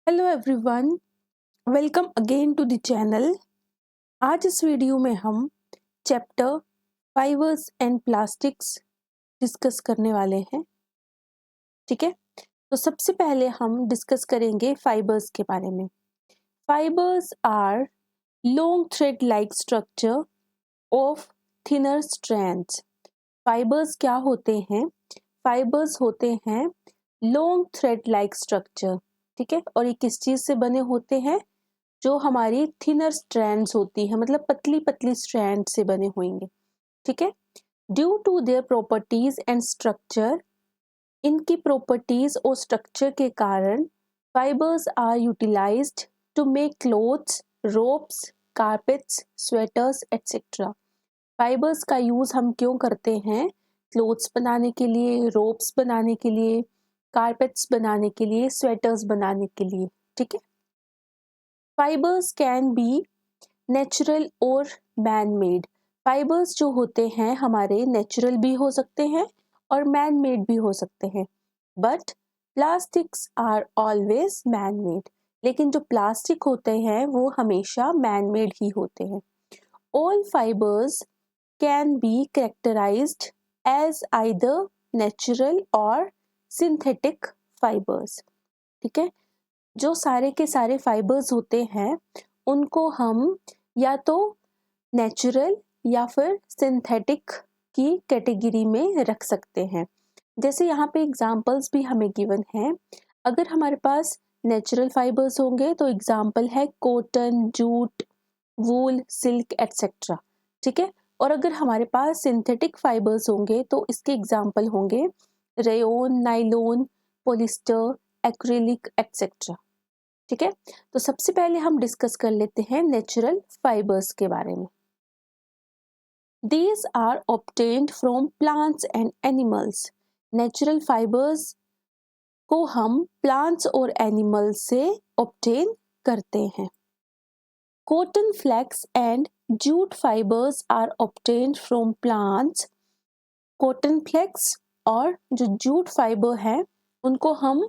Hello everyone, welcome again to the channel. आज इस video में हम chapter fibres and plastics discuss करने वाले हैं। ठीक है, तो सबसे पहले हम डिस्कस करेंगे फाइबर्स के बारे में। Fibres are long thread like structure of thinner strands. Fibres क्या होते हैं? फाइबर्स होते हैं लॉन्ग थ्रेड लाइक स्ट्रक्चर। ठीक है, और ये किस चीज से बने होते हैं? जो हमारी थिनर स्ट्रैंड्स होती है, मतलब पतली पतली स्ट्रैंड से बने होंगे। ठीक है, due to their properties and structure, इनकी प्रॉपर्टीज और स्ट्रक्चर के कारण fibres are utilised to make clothes, ropes, carpets, sweaters etcetera. Fibres का यूज हम क्यों करते हैं? क्लोथ्स बनाने के लिए, रोप्स बनाने के लिए, कारपेट्स बनाने के लिए, स्वेटर्स बनाने के लिए। ठीक है, फाइबर्स कैन बी नेचुरल और मैन मेड। फाइबर्स जो होते हैं हमारे नेचुरल भी हो सकते हैं और मैन मेड भी हो सकते हैं, but plastics are always man made. लेकिन जो प्लास्टिक होते हैं वो हमेशा मैन मेड ही होते हैं। All fibres can be characterised as either natural और सिंथेटिक फाइबर्स। ठीक है, जो सारे के सारे फाइबर्स होते हैं उनको हम या तो नेचुरल या फिर सिंथेटिक की कैटेगरी में रख सकते हैं। जैसे यहाँ पे एग्जांपल्स भी हमें गिवन हैं। अगर हमारे पास नेचुरल फाइबर्स होंगे तो एग्जांपल है कॉटन, जूट, वूल, सिल्क एटसेट्रा। ठीक है, और अगर हमारे पास सिंथेटिक फाइबर्स होंगे तो इसके एग्जांपल होंगे rayon, nylon, polyester, acrylic etcetera. ठीक है, तो सबसे पहले हम डिस्कस कर लेते हैं नेचुरल फाइबर्स के बारे में। These are obtained from plants and animals. Natural fibres को हम प्लांट्स और एनिमल्स से ऑब्टेन करते हैं। Cotton, flax and jute fibres are obtained from plants. Cotton, flax और जो जूट फाइबर है उनको हम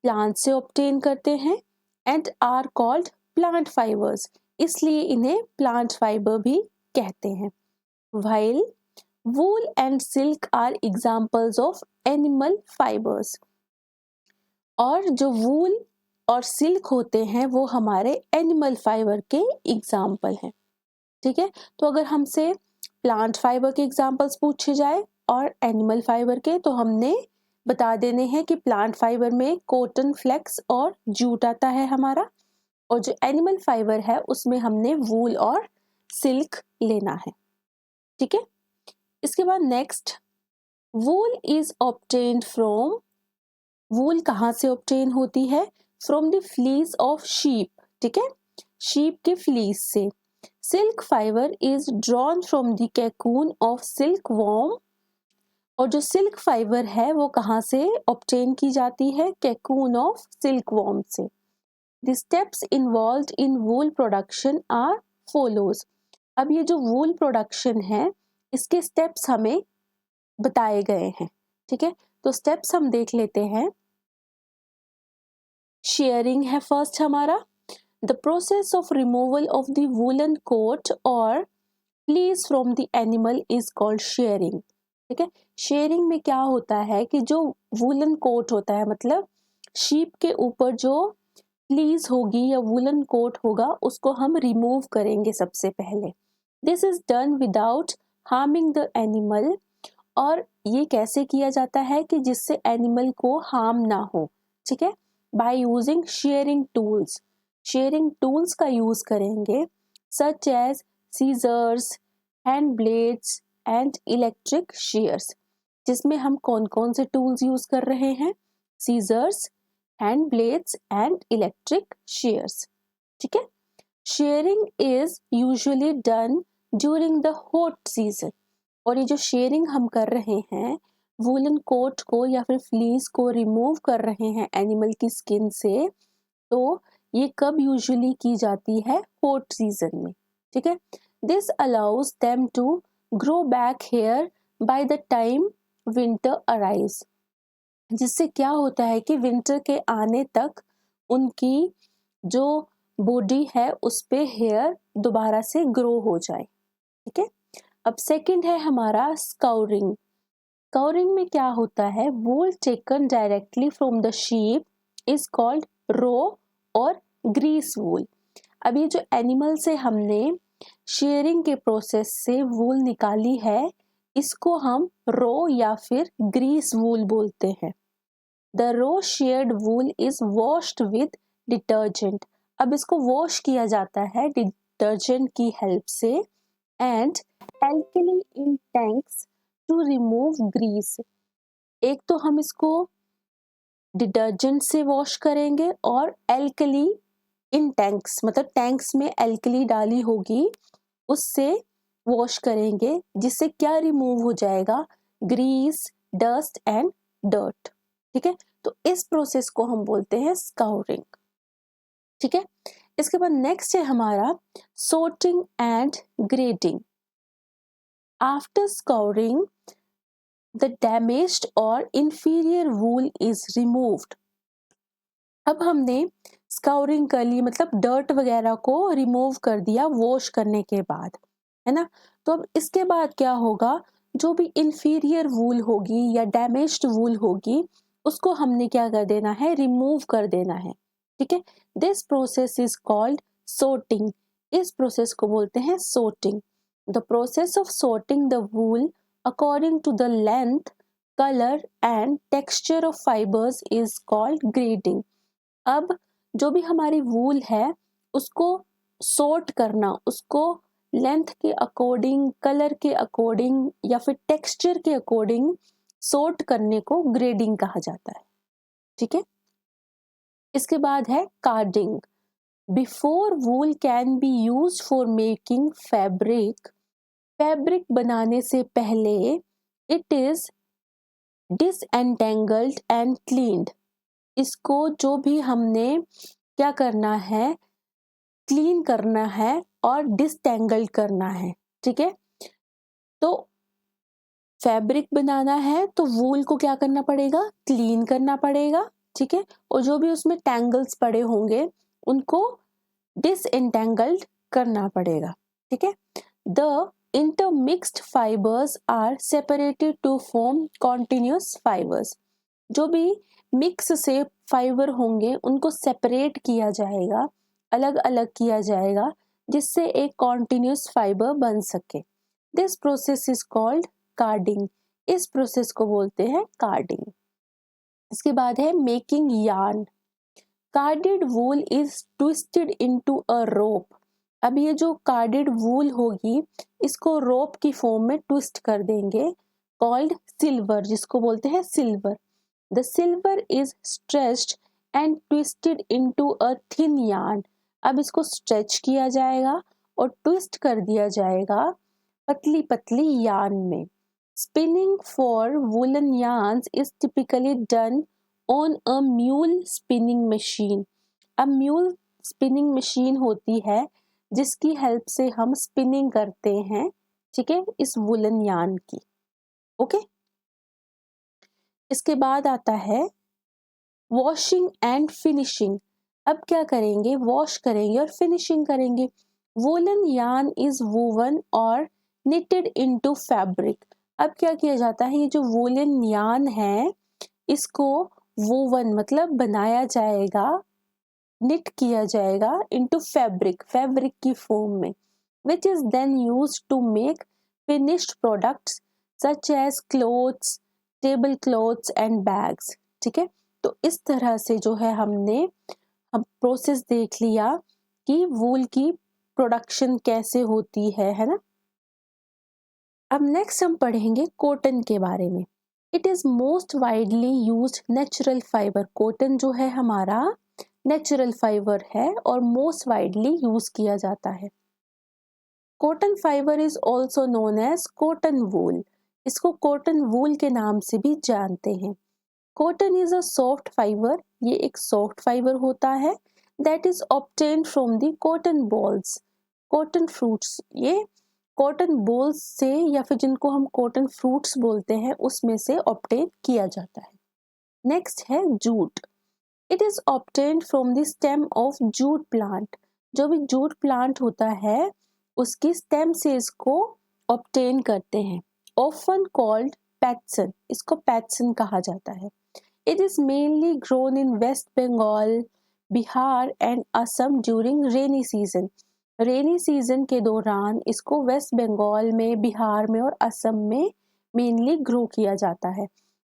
प्लांट से ऑब्टेन करते हैं and are called plant fibres, इसलिए इन्हें प्लांट फाइबर भी कहते हैं। While wool and silk are examples of animal fibers. और जो वूल और सिल्क होते हैं वो हमारे एनिमल फाइबर के एग्जाम्पल हैं। ठीक है, तो अगर हमसे प्लांट फाइबर के एग्जाम्पल्स पूछे जाए और एनिमल फाइबर के, तो हमने बता देने हैं कि प्लांट फाइबर में कॉटन, फ्लेक्स और जूट आता है हमारा, और जो एनिमल फाइबर है उसमें हमने वूल और सिल्क लेना है। ठीक है, इसके बाद next, wool is obtained from. Wool कहाँ से ऑब्टेन होती है? From the fleece of sheep. ठीक है, शीप के फ्लीस से। Silk fibre is drawn from the cocoon of silk worm. और जो सिल्क फाइबर है वो कहाँ से ऑब्टेन की जाती है? कैकून ऑफ सिल्क वॉर्म से। The steps involved in wool production are follows. अब ये जो वूल प्रोडक्शन है इसके स्टेप्स हमें बताए गए हैं। ठीक है, तो स्टेप्स हम देख लेते हैं। शेयरिंग है फर्स्ट हमारा। The process of removal of the woollen coat और fleece from the animal is called shearing. ठीक है, शेयरिंग में क्या होता है कि जो वूलन कोट होता है, मतलब शीप के ऊपर जो फ्लीस होगी या वूलन कोट होगा उसको हम रिमूव करेंगे सबसे पहले। This is done without harming the animal. और ये कैसे किया जाता है कि जिससे एनिमल को हार्म ना हो। ठीक है, by using shearing tools. Shearing tools का यूज करेंगे, such as scissors, hand blades and electric shears. जिसमें हम कौन कौन से टूल्स यूज कर रहे हैं? Scissors, hand blades and electric shears. ठीक है, shearing is usually done during the hot season. और ये जो शेयरिंग हम कर रहे हैं, वूलन कोट को या फिर फ्लीस को रिमूव कर रहे हैं एनिमल की स्किन से, तो ये कब यूजुअली की जाती है? हॉट सीजन में। ठीक है, this allows them to grow back hair by the time winter arrives. जिससे क्या होता है कि विंटर के आने तक उनकी जो बॉडी है उस पे हेयर दोबारा से ग्रो हो जाए। ठीक है। अब सेकंड है हमारा स्काउरिंग। स्काउरिंग में क्या होता है, wool taken directly from the sheep is called raw और ग्रीस वूल। अब ये जो एनिमल से हमने शेयरिंग के प्रोसेस से वूल निकाली है, इसको हम रो या फिर ग्रीस वूल बोलते हैं। The raw sheared wool is washed with detergent. अब इसको वॉश किया जाता है डिटर्जेंट की हेल्प से and alkali in tanks to remove grease. एक तो हम इसको डिटर्जेंट से वॉश करेंगे और एल्कली इन टैंक्स, मतलब टैंक्स में एल्कली डाली होगी उससे वॉश करेंगे, जिससे क्या रिमूव हो जाएगा, ग्रीस, डस्ट एंड डर्ट। ठीक है, तो इस प्रोसेस को हम बोलते हैं स्काउरिंग। ठीक है, इसके बाद नेक्स्ट है हमारा sorting and grading. After scouring the damaged और इंफीरियर वूल इज रिमूव्ड। अब हमने स्काउरिंग कर ली, मतलब डर्ट वगैरह को रिमूव कर दिया वॉश करने के बाद, है ना। तो अब इसके बाद क्या होगा, जो भी इंफीरियर वूल होगी या डैमेज्ड वूल होगी उसको हमने क्या कर देना है, रिमूव कर देना है। ठीक है, this process is called sorting. इस प्रोसेस को बोलते हैं sorting. The process of sorting the wool according to the length, color and texture of fibers is called grading. अब जो भी हमारी वूल है उसको सॉर्ट करना, उसको लेंथ के अकॉर्डिंग, कलर के अकॉर्डिंग या फिर टेक्सचर के अकॉर्डिंग सॉर्ट करने को ग्रेडिंग कहा जाता है। ठीक है, इसके बाद है carding. Before wool can be use for making fabric, fabric बनाने से पहले इट इज डिसएंटेंगल्ड एंड क्लीन्ड। इसको जो भी हमने क्या करना है, क्लीन करना है और डिसटेंगल्ड करना है। ठीक है, तो फैब्रिक बनाना है तो वूल को क्या करना पड़ेगा, क्लीन करना पड़ेगा। ठीक है, और जो भी उसमें टैंगल्स पड़े होंगे उनको डिसएंटेंगल्ड करना पड़ेगा। ठीक है, the intermixed fibers are separated to form continuous fibers। जो भी मिक्स से फाइबर होंगे उनको सेपरेट किया जाएगा, अलग अलग किया जाएगा, जिससे एक कॉन्टिन्यूस फाइबर बन सके। This process is called carding. इस प्रोसेस को बोलते हैं कार्डिंग। इसके बाद है making yarn. Carded wool is twisted into a rope. अब ये जो कार्डेड वूल होगी इसको रोप की फॉर्म में ट्विस्ट कर देंगे, कॉल्ड सिल्वर, जिसको बोलते हैं silver. The silver is stretched and twisted into a thin yarn. अब इसको स्ट्रेच किया जाएगा और ट्विस्ट कर दिया जाएगा पतली पतली यार्न में। Spinning for woollen yarns is typically done on a mule spinning machine. अब म्यूल स्पिनिंग मशीन होती है जिसकी हेल्प से हम स्पिनिंग करते हैं, ठीक है, इस वुलन यार्न की। ओके, इसके बाद आता है वॉशिंग एंड फिनिशिंग। अब क्या करेंगे, वॉश करेंगे और फिनिशिंग करेंगे। वुलन यार्न इज वोवन और निटेड इनटू फैब्रिक। अब क्या किया जाता है, ये जो वुलन यार्न है इसको वोवन मतलब बनाया जाएगा, निट किया जाएगा इनटू फैब्रिक, फैब्रिक की फॉर्म में, which is then used to make finished products such as clothes, table clothes and bags। ठीक है, तो इस तरह से जो है हमने प्रोसेस देख लिया कि वूल की प्रोडक्शन कैसे होती है ना। अब नेक्स्ट हम पढ़ेंगे कॉटन के बारे में। It is most widely used natural fibre. Cotton जो है हमारा नेचुरल फाइबर है और मोस्ट वाइडली यूज किया जाता है। Cotton fibre is also known as cotton wool. इसको कॉटन वूल के नाम से भी जानते हैं। Cotton is a soft fibre. ये एक सॉफ्ट फाइबर होता है that is obtained from the cotton balls, cotton fruits. ये कॉटन बॉल्स से या फिर जिनको हम कॉटन फ्रूट्स बोलते हैं उसमें से ऑब्टेन किया जाता है। नेक्स्ट है jute. It is obtained from the stem of jute plant. जो भी जूट प्लांट होता है उसकी स्टेम से इसको ऑब्टेन करते हैं। ऑफन कॉल्ड पैटसन, इसको पैटसन कहा जाता है। It is mainly grown in West Bengal, Bihar and Assam during rainy season. Rainy season के दौरान इसको वेस्ट बंगाल में, बिहार में और असम में मेनली ग्रो किया जाता है।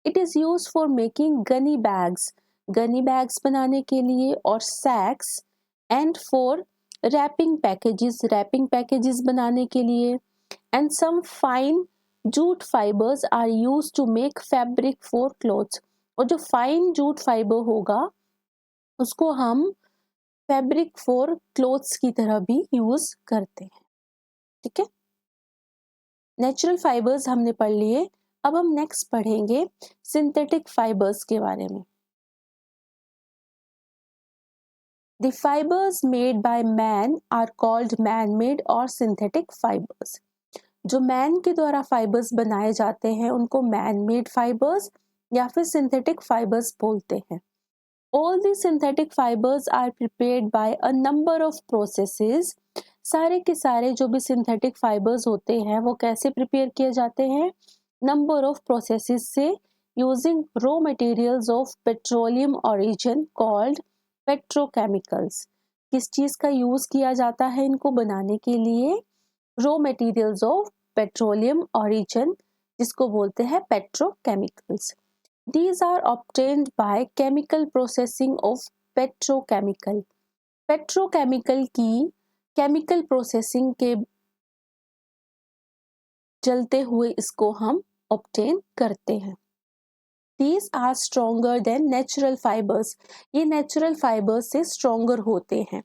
It is use for making gunny bags, gunny bags बनाने के लिए, और sacks, and for wrapping packages बनाने के लिए, and some fine jute fibres are used to make fabric for clothes. और जो फाइन जूट फाइबर होगा उसको हम फैब्रिक फॉर क्लोथ्स की तरह भी यूज करते हैं। ठीक है, नेचुरल फाइबर्स हमने पढ़ लिए। अब हम नेक्स्ट पढ़ेंगे सिंथेटिक फाइबर्स के बारे में। The fibers made by man are called man-made और synthetic fibers। जो मैन के द्वारा फाइबर्स बनाए जाते हैं उनको मैन-मेड फाइबर्स या फिर सिंथेटिक फाइबर्स बोलते हैं। All the synthetic fibers are prepared by a number of processes। सारे के सारे जो भी सिंथेटिक फाइबर्स होते हैं वो कैसे प्रिपेयर किए जाते हैं? नंबर ऑफ प्रोसेसेस से, using raw materials of petroleum origin called petrochemicals. किस चीज का यूज किया जाता है इनको बनाने के लिए? Raw materials of petroleum origin, जिसको बोलते हैं petrochemicals. These are obtained by chemical processing of petrochemical। Petrochemical की केमिकल प्रोसेसिंग के चलते हुए इसको हम ऑब्टेन करते हैं। These are stronger than natural fibers। ये नेचुरल फाइबर्स से स्ट्रोंगर होते हैं।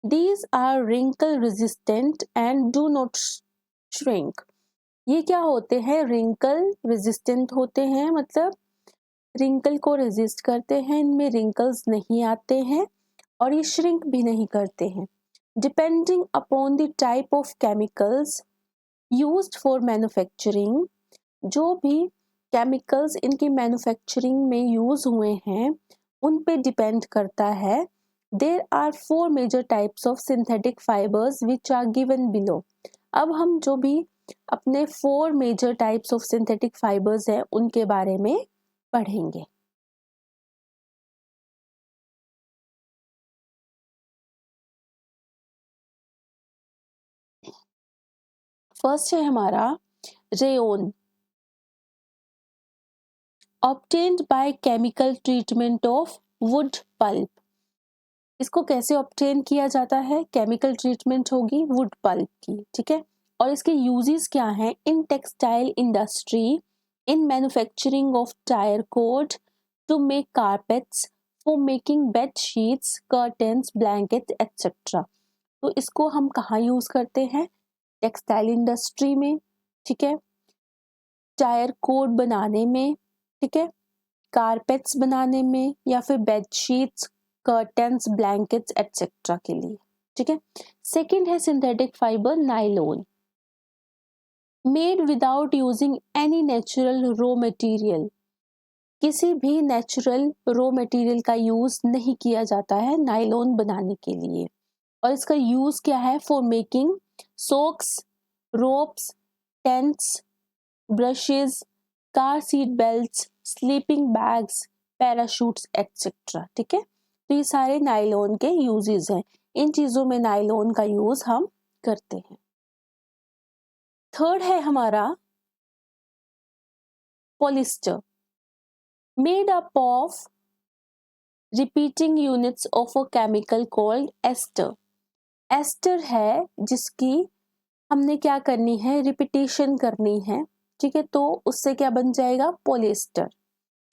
These are wrinkle resistant and do not shrink। ये क्या होते हैं? रिंकल रेजिस्टेंट होते हैं, मतलब रिंकल को रेजिस्ट करते हैं, इनमें रिंकल्स नहीं आते हैं और ये श्रिंक भी नहीं करते हैं। Depending upon the type of chemicals used for manufacturing, जो भी केमिकल्स इनकी मैन्युफैक्चरिंग में यूज हुए हैं उन पे डिपेंड करता है। There are 4 major types of synthetic fibres which are given below. अब हम जो भी अपने 4 major types of synthetic fibres हैं उनके बारे में पढ़ेंगे। फर्स्ट है हमारा rayon, obtained by chemical treatment of wood pulp. इसको कैसे ऑब्टेन किया जाता है? केमिकल ट्रीटमेंट होगी वुड पल्प की, ठीक है। और इसके यूजेस क्या हैं? In textile industry, in manufacturing of tyre code, to make carpets, for making bed sheets, curtains, blanket etcetera. तो इसको हम कहाँ यूज करते हैं? टेक्सटाइल इंडस्ट्री में, ठीक है, टायर कोड बनाने में, ठीक है, कारपेट्स बनाने में, या फिर बेडशीट्स, कर्टन्स, ब्लैंकेट्स एटसेट्रा के लिए, ठीक है। सेकंड है synthetic fibre nylon, made without using any natural raw material. किसी भी नेचुरल रॉ मटेरियल का यूज नहीं किया जाता है नायलॉन बनाने के लिए। और इसका यूज क्या है? For making socks, ropes, tents, brushes, car seat belts, sleeping bags, parachutes etcetera, ठीक है। तो ये सारे नायलॉन के यूजेस हैं, इन चीजों में नायलॉन का यूज हम करते हैं। थर्ड है हमारा polyester, made up of repeating units of a chemical called ester. Ester है जिसकी हमने क्या करनी है? रिपीटेशन करनी है, ठीक है, तो उससे क्या बन जाएगा? पॉलिएस्टर।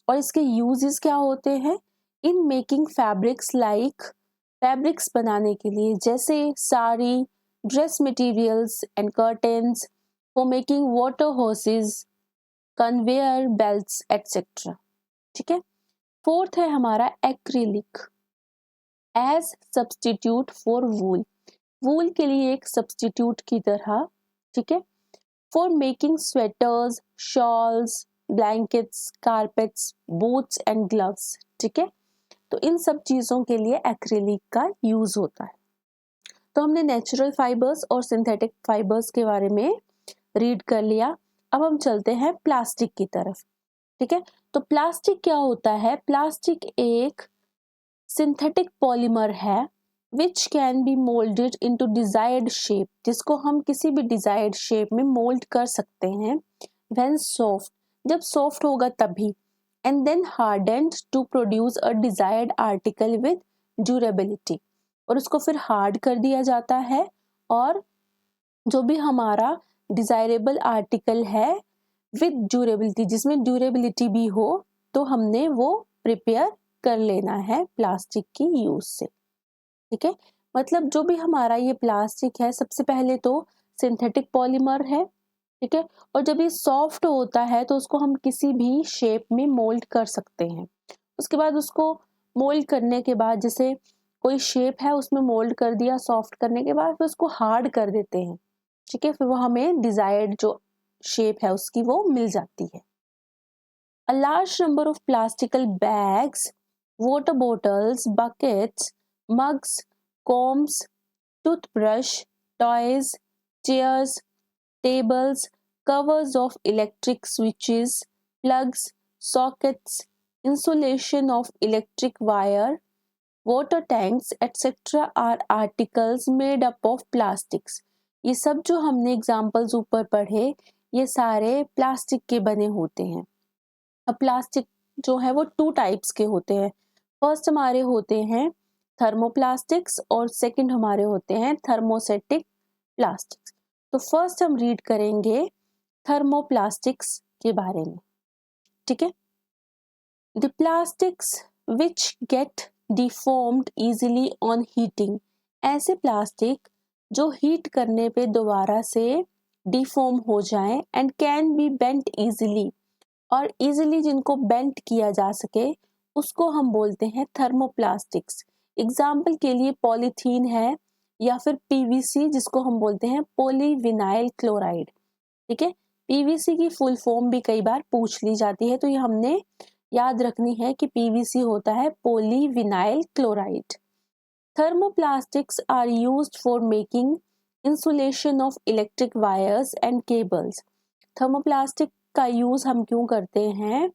और इसके यूजेस क्या होते हैं? In making fabrics, like fabrics बनाने के लिए, जैसे sari, dress materials and curtains, for making water horses, conveyor belts etcetera, ठीक है। फोर्थ है हमारा एक्रिलिक, एज सब्सटीट्यूट फॉर वूल, वूल के लिए एक सब्सटीट्यूट की तरह, ठीक है, for making sweaters, shawls, blankets, carpets, boots and gloves, ठीक है। तो इन सब चीज़ों के लिए एक्रिलिक का यूज़ होता है। तो हमने नेचुरल फाइबर्स और सिंथेटिक फाइबर्स के बारे में रीड कर लिया। अब हम चलते हैं प्लास्टिक की तरफ। ठीक है, तो प्लास्टिक क्या होता है? प्लास्टिक एक सिंथेटिक पॉलीमर है which can be moulded into desired shape, जिसको हम किसी भी डिजायर्ड शेप में मोल्ड कर सकते हैं। व्हेन सॉफ्ट, जब सॉफ्ट होगा तभी। And then hardened to produce a desired article with durability, और उसको फिर हार्ड कर दिया जाता है, और जो भी हमारा डिजायरेबल आर्टिकल है विद ड्यूरेबिलिटी, जिसमें ड्यूरेबिलिटी भी हो, तो हमने वो प्रिपेयर कर लेना है प्लास्टिक की यूज से। ठीक है, मतलब जो भी हमारा ये प्लास्टिक है, सबसे पहले तो सिंथेटिक पॉलीमर है। ठीक है, और जब ये सॉफ्ट होता है तो उसको हम किसी भी शेप में मोल्ड कर सकते हैं। उसके बाद उसको मोल्ड करने के बाद, जैसे कोई शेप है उसमें मोल्ड कर दिया सॉफ्ट करने के बाद, फिर उसको हार्ड कर देते हैं। ठीक है, फिर वो हमें डिजायर्ड जो शेप है उसकी वो मिल जाती है। A large number of plastical bags, water bottles, buckets, mugs, combs, toothbrush, toys, chairs, tables, covers of electric switches, plugs, sockets, insulation of electric wire, water tanks, etc. are articles made up of plastics. ये सब जो हमने examples ऊपर पढ़े, ये सारे plastic के बने होते हैं। अब प्लास्टिक जो है वो टू टाइप्स के होते हैं। फर्स्ट हमारे होते हैं थर्मोप्लास्टिक्स, और सेकंड हमारे होते हैं थर्मोसेटिक प्लास्टिक्स। तो फर्स्ट हम रीड करेंगे थर्मोप्लास्टिक्स के बारे में। ठीक है, the plastics which get deformed easily on heating, ऐसे प्लास्टिक जो हीट करने पे दोबारा से डिफॉर्म हो जाएं, and can be bent easily, और इजीली जिनको बेंट किया जा सके उसको हम बोलते हैं थर्मोप्लास्टिक्स। एग्जाम्पल के लिए पॉलीथीन है, या फिर पीवीसी जिसको हम बोलते हैं पॉलीविनाइल क्लोराइड। ठीक है, पीवीसी की फुल फॉर्म भी कई बार पूछ ली जाती है, तो ये हमने याद रखनी है कि पीवीसी होता है polyvinyl chloride. Thermoplastics are used for making insulation of electric wires and cables. Thermoplastic का यूज हम क्यों करते हैं?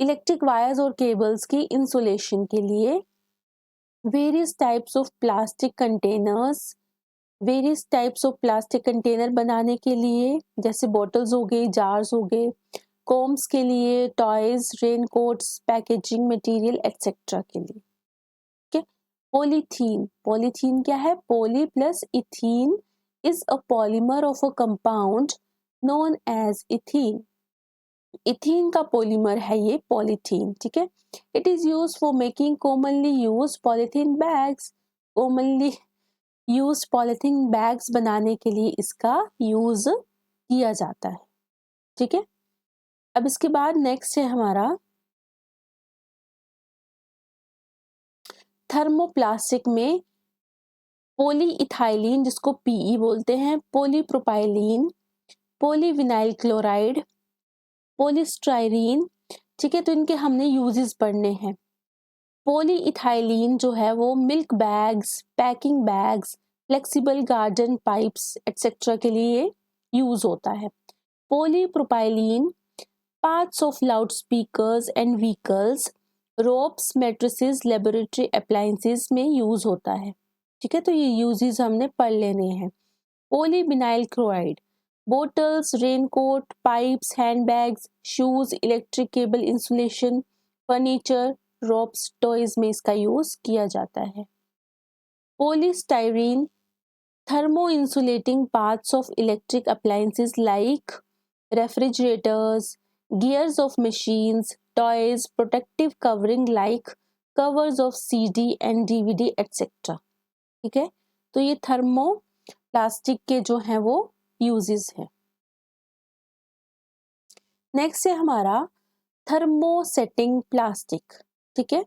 इलेक्ट्रिक वायर्स और केबल्स की इंसुलेशन के लिए। Various types of plastic containers, various types of plastic container बनाने के लिए, जैसे बॉटल्स हो गए, जार्स हो गए, कोम्स के लिए, toys, raincoats, packaging material etcetera के लिए। ठीक है, पॉलीथीन, पॉलीथीन क्या है? Poly plus ethene is a polymer of a compound known as ethene. Ethene का पॉलीमर है ये पॉलीथीन। ठीक है, it is use for making commonly use polythene bags, commonly use polythene bags बनाने के लिए इसका यूज किया जाता है। ठीक है, अब इसके बाद नेक्स्ट है हमारा थर्मोप्लास्टिक में पॉलीइथाइलीन, जिसको पीई बोलते हैं, पॉलीप्रोपाइलीन, पॉलीविनाइल क्लोराइड, पॉलीस्टाइरीन। ठीक है, तो इनके हमने यूजेस पढ़ने हैं। पॉलीइथाइलीन जो है वो milk bags, packing bags, flexible garden pipes etcetera के लिए यूज होता है। Polypropylene parts of loudspeakers and vehicles, ropes, mattresses, laboratory appliances में यूज होता है। ठीक है, तो ये यूजेस हमने पढ़ लेने हैं। Polyvinyl chloride bottles, raincoat, pipes, handbags, shoes, electric cable insulation, furniture, ropes, toys में इसका यूज किया जाता है। Polystyrene thermo insulating parts of electric appliances like refrigerators, gears of machines, toys, protective covering like covers of CD and DVD etcetera. ठीक है, तो ये thermo plastic के जो हैं वो यूजेस हैं। नेक्स्ट है हमारा थर्मोसेटिंग प्लास्टिक। ठीक है,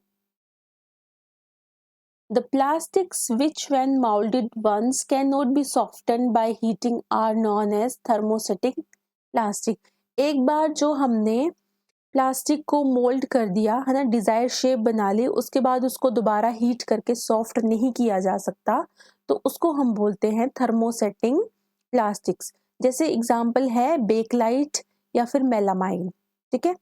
the plastics which when molded once cannot be softened by heating are known as thermosetting plastic। एक बार जो हमने प्लास्टिक को मोल्ड कर दिया है ना, डिजायर शेप बना ली, उसके बाद उसको दोबारा हीट करके सॉफ्ट नहीं किया जा सकता, तो उसको हम बोलते हैं थर्मोसेटिंग प्लास्टिक्स। जैसे एग्जाम्पल है बेकलाइट या फिर मेलामाइन। ठीक है,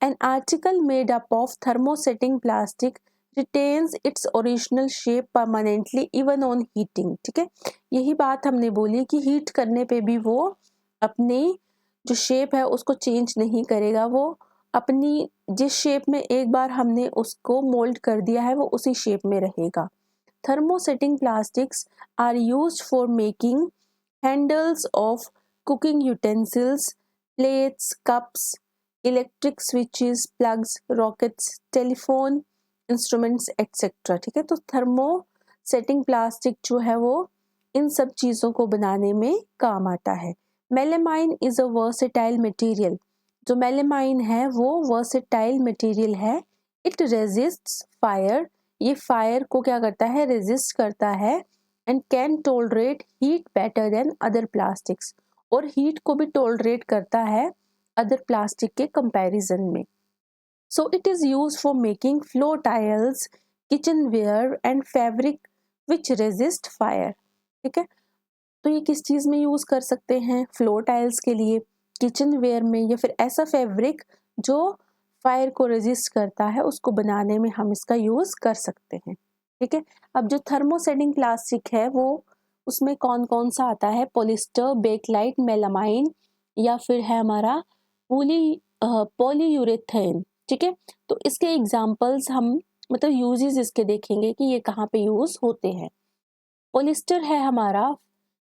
an article made up of thermosetting plastic retains its original shape permanently even on heating. ठीक है, यही बात हमने बोली कि हीट करने पे भी वो अपनी जो शेप है उसको चेंज नहीं करेगा, वो अपनी जिस शेप में एक बार हमने उसको मोल्ड कर दिया है वो उसी शेप में रहेगा। Thermosetting plastics are used for making handles of cooking utensils, plates, cups, electric switches, plugs, rockets, telephone instruments etc. ठीक है, तो थर्मोसेटिंग प्लास्टिक जो है वो इन सब चीज़ों को बनाने में काम आता है। Melamine is a versatile material. जो मेलामाइन है वो वर्सेटाइल मटेरियल है। इट रेजिस्ट्स फायर, ये फायर को क्या करता है, रेजिस्ट करता है, and can tolerate heat better than other plastics, और हीट को भी टॉलरेट करता है अदर प्लास्टिक के कंपैरिजन में। So it is used for making floor tiles, kitchenware and fabric which resist fire. ठीक है, तो ये किस चीज़ में यूज़ कर सकते हैं, फ्लोर टाइल्स के लिए, किचन वेयर में, या फिर ऐसा फैब्रिक जो फायर को रेजिस्ट करता है उसको बनाने में हम इसका यूज़ कर सकते हैं। ठीक है, अब जो थर्मोसेटिंग प्लास्टिक है वो उसमें कौन कौन सा आता है, पॉलिस्टर, बेकलाइट, मेलामाइन, या फिर है हमारा पॉलीयूरेथेन। ठीक है, तो इसके एग्जाम्पल्स हम मतलब यूजेस इसके देखेंगे कि ये कहाँ पे यूज होते हैं। पॉलिस्टर है हमारा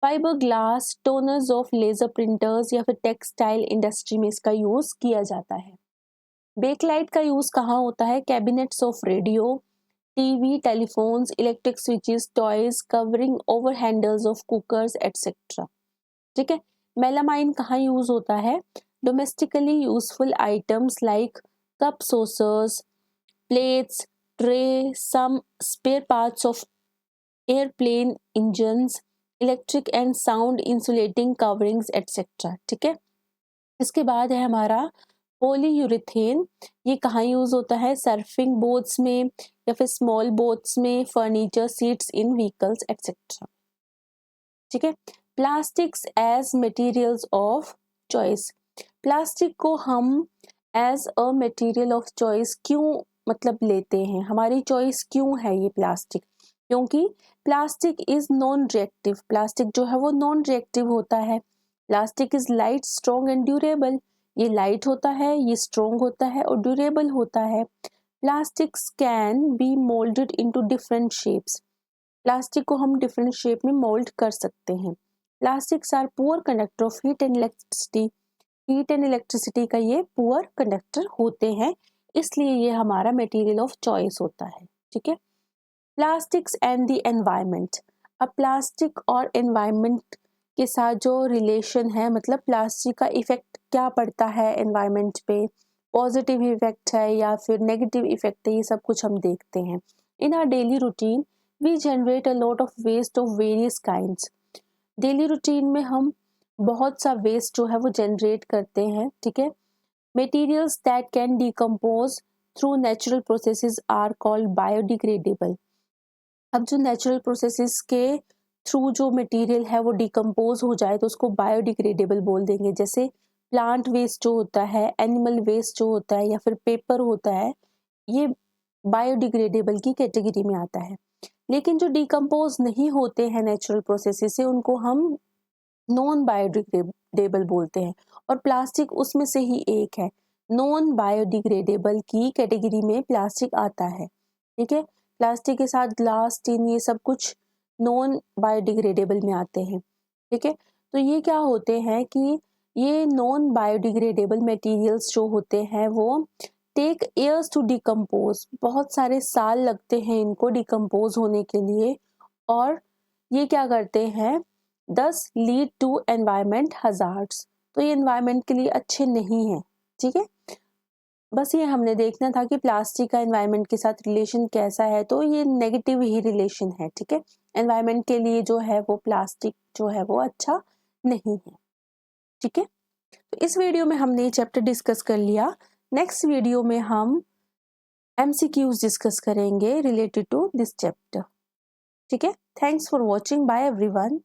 fibreglass, toners of laser printers या फिर टेक्सटाइल इंडस्ट्री में इसका यूज किया जाता है। बेकलाइट का यूज कहाँ होता है, cabinets of radio, TV, telephones, electric switches, toys, covering over handles of cookers etcetera. ठीक है, मेलामाइन कहाँ यूज होता है, domestically useful items like cup, saucers, plates, tray, some spare parts of airplane engines, electric and sound insulating coverings etcetera. ठीक है, इसके बाद है हमारा पॉलीयूरेथेन। ये कहाँ यूज होता है, सर्फिंग बोट्स में या फिर स्मॉल बोट्स में, furniture, seats in vehicles etcetera. ठीक है, plastics as materials of choice. Plastic को हम as a material of choice क्यों मतलब लेते हैं, हमारी चॉइस क्यों है ये प्लास्टिक, क्योंकि plastic is non reactive. Plastic जो है वो नॉन रिएक्टिव होता है। Plastic is light, strong and durable. ये लाइट होता है, ये स्ट्रॉन्ग होता है और ड्यूरेबल होता है। Plastics can be moulded into different shapes. Plastic को हम डिफरेंट शेप में मोल्ड कर सकते हैं। Plastics are poor conductor of heat and electricity. Heat and electricity का ये पुअर कंडक्टर होते हैं, इसलिए ये हमारा मटेरियल ऑफ चॉइस होता है। ठीक है, प्लास्टिक्स एंड द एनवायरनमेंट। अब प्लास्टिक और एनवायरनमेंट के साथ जो रिलेशन है, मतलब प्लास्टिक का इफेक्ट क्या पड़ता है एनवायरनमेंट पे, पॉजिटिव इफेक्ट है या फिर नेगेटिव इफेक्ट है, ये सब कुछ हम देखते हैं। In our daily routine we generate a lot of waste of various kinds. Daily routine में हम बहुत सा वेस्ट जो है वो जनरेट करते हैं। ठीक है, materials that can decompose through natural processes are called biodegradable. अब जो नेचुरल प्रोसेसेस के थ्रू जो मटेरियल है वो डिकम्पोज हो जाए तो उसको बायोडिग्रेडेबल बोल देंगे। जैसे प्लांट वेस्ट जो होता है, एनिमल वेस्ट जो होता है, या फिर पेपर होता है, ये बायोडिग्रेडेबल की कैटेगरी में आता है। लेकिन जो डिकम्पोज नहीं होते हैं नेचुरल प्रोसेसेस से, उनको हम नॉन बायोडिग्रेडेबल बोलते हैं, और प्लास्टिक उसमें से ही एक है। नॉन बायोडिग्रेडेबल की कैटेगरी में प्लास्टिक आता है। ठीक है, प्लास्टिक के साथ ग्लास, टिन, ये सब कुछ नॉन बायोडिग्रेडेबल में आते हैं। ठीक है, तो ये क्या होते हैं कि ये नॉन बायोडिग्रेडेबल मटेरियल्स जो होते हैं वो टेक ईयर्स टू डिकम्पोज, बहुत सारे साल लगते हैं इनको डिकम्पोज होने के लिए, और ये क्या करते हैं, दस लीड टू एनवायरमेंट हजार्ड्स। तो ये एनवायरमेंट के लिए अच्छे नहीं है। ठीक है, बस ये हमने देखना था कि प्लास्टिक का एनवायरमेंट के साथ रिलेशन कैसा है, तो ये नेगेटिव ही रिलेशन है। ठीक है, एनवायरमेंट के लिए जो है वो प्लास्टिक जो है वो अच्छा नहीं है। ठीक है, तो इस वीडियो में हमने ये चैप्टर डिस्कस कर लिया नेक्स्ट वीडियो में हम MCQs डिस्कस करेंगे रिलेटेड टू दिस चैप्टर। ठीक है, thanks for watching, bye everyone.